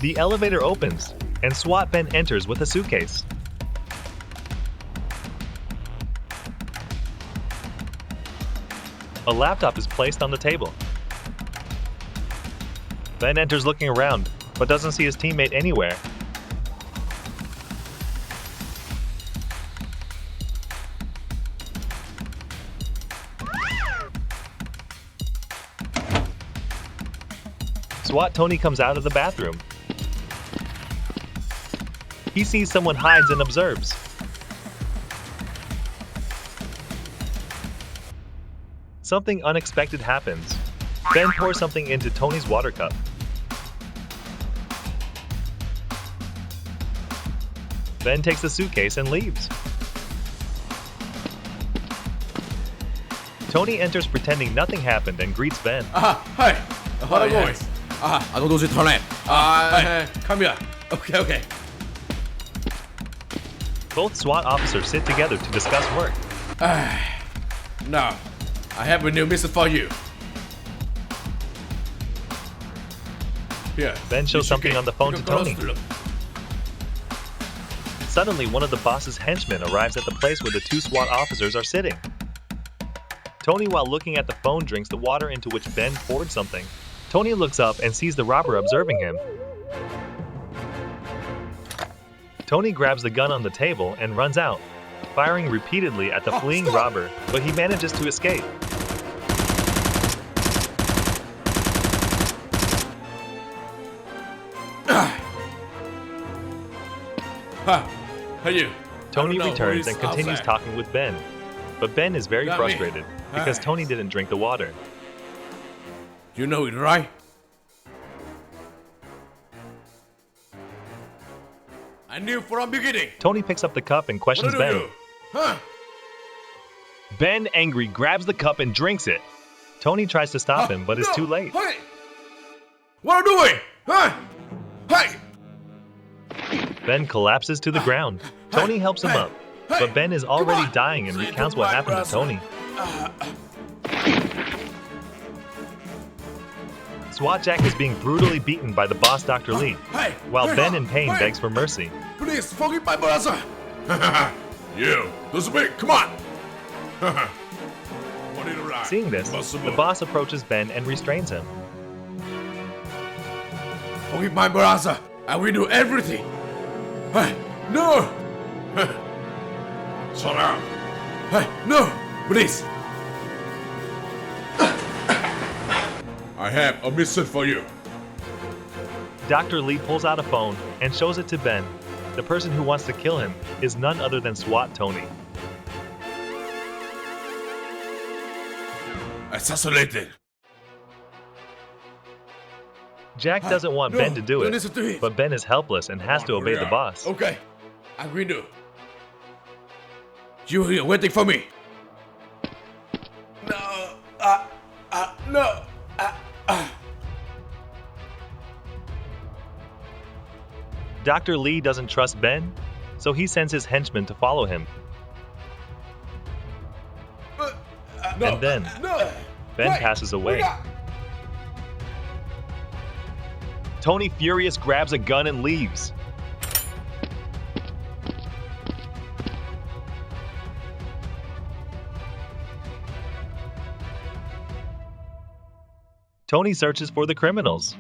The elevator opens, and SWAT Ben enters with a suitcase. A laptop is placed on the table. Ben enters looking around, but doesn't see his teammate anywhere. SWAT Tony comes out of the bathroom. He sees someone hides and observes. Something unexpected happens. Ben pours something into Tony's water cup. Ben takes the suitcase and leaves. Tony enters pretending nothing happened and greets Ben. Hi. What are you? I don't do the toilet. Hey, come here. Okay. Both SWAT officers sit together to discuss work. Now, I have a new mission for you. Here. Ben shows something on the phone to Tony. Suddenly, one of the boss's henchmen arrives at the place where the two SWAT officers are sitting. Tony, while looking at the phone, drinks the water into which Ben poured something. Tony looks up and sees the robber observing him. Tony grabs the gun on the table and runs out, firing repeatedly at the fleeing robber, but he manages to escape. Hey you. Tony returns and continues talking with Ben, but Ben is very frustrated because Tony didn't drink the water. You know it, right? I knew from the beginning. Tony picks up the cup and questions Ben. Ben, angry, grabs the cup and drinks it. Tony tries to stop him, but is too late. Hey! What are you doing? Hey! Ben collapses to the ground. Tony helps him up, but Ben is already dying and recounts what happened to Tony. SWAT Jack is being brutally beaten by the boss Dr. Lee, while Ben in pain begs for mercy. Please forgive my brother. You, don't speak. Come on. Seeing this, the boss approaches Ben and restrains him. Forgive my brother. I will do everything. No. Shut up. No, please. I have a mission for you. Dr. Lee pulls out a phone and shows it to Ben. The person who wants to kill him is none other than SWAT Tony. Assassinated. Jack doesn't want Ben to do it, but Ben is helpless and has to obey the boss. Okay, I will do. You here waiting for me? No, no. Dr. Lee doesn't trust Ben, so he sends his henchmen to follow him. And then, Ben passes away. Tony, furious, grabs a gun and leaves. Tony searches for the criminals.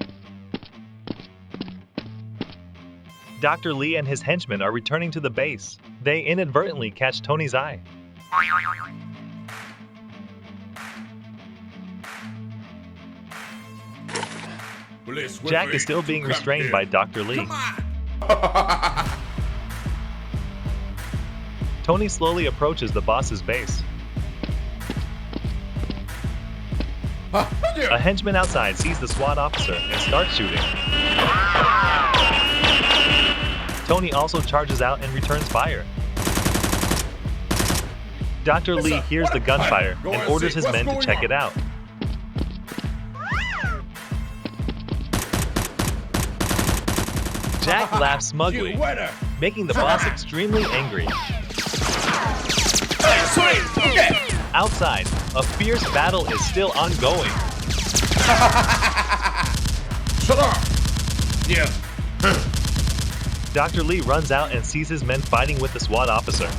Dr. Lee and his henchmen are returning to the base. They inadvertently catch Tony's eye. Jack is still being restrained by Dr. Lee. Tony slowly approaches the boss's base. A henchman outside sees the SWAT officer and starts shooting. Tony also charges out and returns fire. Dr. Lee hears the gunfire and orders his men to check it out. Jack laughs smugly, making the boss extremely angry. Outside, a fierce battle is still ongoing. Shut up! Yeah, Dr. Lee runs out and sees his men fighting with the SWAT officer.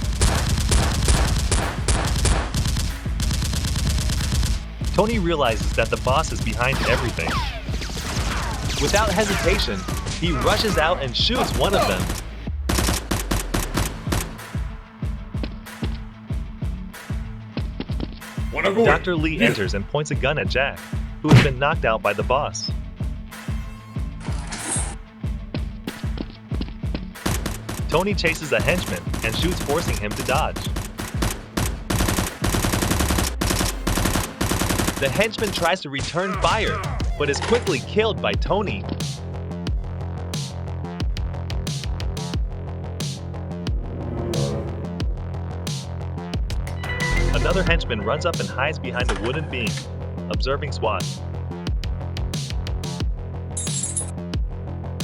Tony realizes that the boss is behind everything. Without hesitation, he rushes out and shoots one of them. Dr. Lee enters and points a gun at Jack, who has been knocked out by the boss. Tony chases a henchman and shoots, forcing him to dodge. The henchman tries to return fire, but is quickly killed by Tony. Another henchman runs up and hides behind a wooden beam, observing SWAT.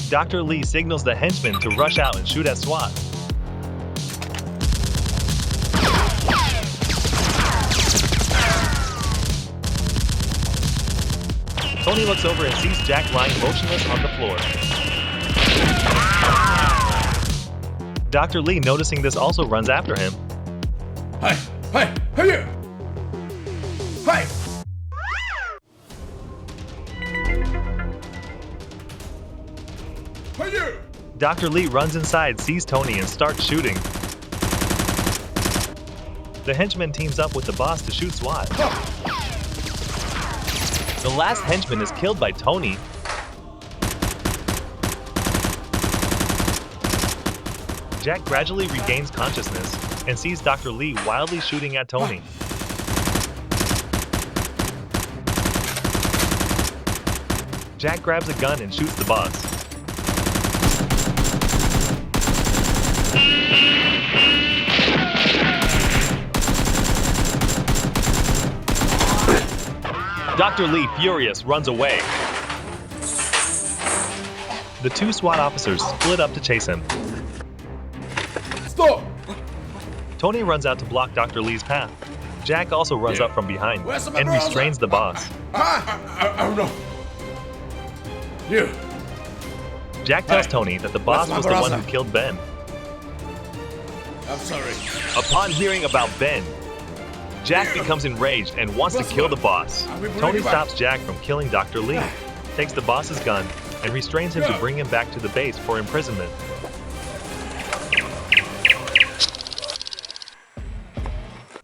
Dr. Lee signals the henchman to rush out and shoot at SWAT. Tony looks over and sees Jack lying motionless on the floor. Dr. Lee, noticing this, also runs after him. Hey, hey, hey you! Hey! Hey you! Dr. Lee runs inside, sees Tony, and starts shooting. The henchman teams up with the boss to shoot SWAT. The last henchman is killed by Tony. Jack gradually regains consciousness and sees Dr. Lee wildly shooting at Tony. Jack grabs a gun and shoots the boss. Dr. Lee, furious, runs away. The two SWAT officers split up to chase him. Stop! Tony runs out to block Dr. Lee's path. Jack also runs up from behind and restrains the boss. Oh no! You! Jack tells Tony that the boss was the one who killed Ben. I'm sorry. Upon hearing about Ben, Jack becomes enraged and wants to kill the boss. Tony stops Jack from killing Dr. Lee, takes the boss's gun, and restrains him to bring him back to the base for imprisonment.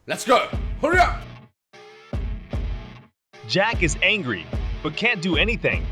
Let's go! Hurry up! Jack is angry, but can't do anything.